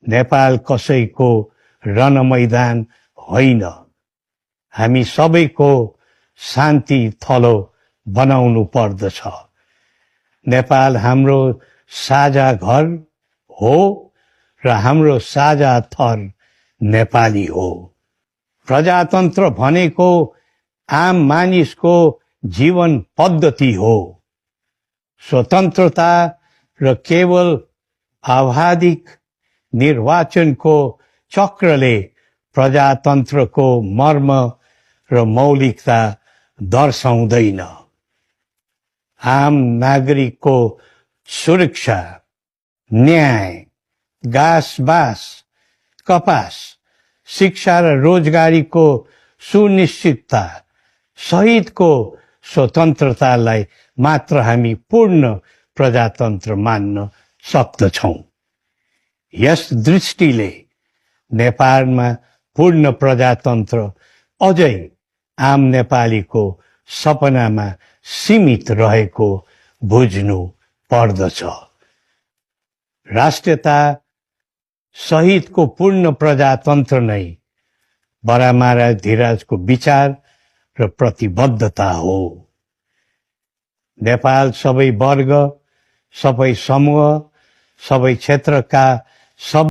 नेपाल कसैको रणमैदान होइन। हामी सबैको शान्ति थलो बनाउनु पर्दछ। नेपाल हाम्रो साझा घर हो र हाम्रो साझा थर नेपाली हो। प्रजातन्त्र भनेको आम मानिसको जीवन पद्धति हो। स्वतन्त्रता र केवल आवधिक निर्वाचनको चक्रले प्रजातन्त्रको मर्म र मौलिकता दर्शाउँदैन। आम नागरिकको सुरक्षा, न्याय, घाँस-बास, कपास, शिक्षा र रोजगारीको सुनिश्चितता सहितको स्वतन्त्रतालाई मात्र हामी पूर्ण प्रजातन्त्र मान्न सक्दछौँ। यस दृष्टिले नेपालमा पूर्ण प्रजातन्त्र अझै आम नेपालीको सपनामा सीमित रहेको बुझ्नु पर्दछ। राष्ट्रियता सहितको पूर्ण प्रजातन्त्र नै बडा महाराज धीराजको विचार र प्रतिबद्धता हो। नेपाल सबै वर्ग, सबै समूह, सबै क्षेत्रका सब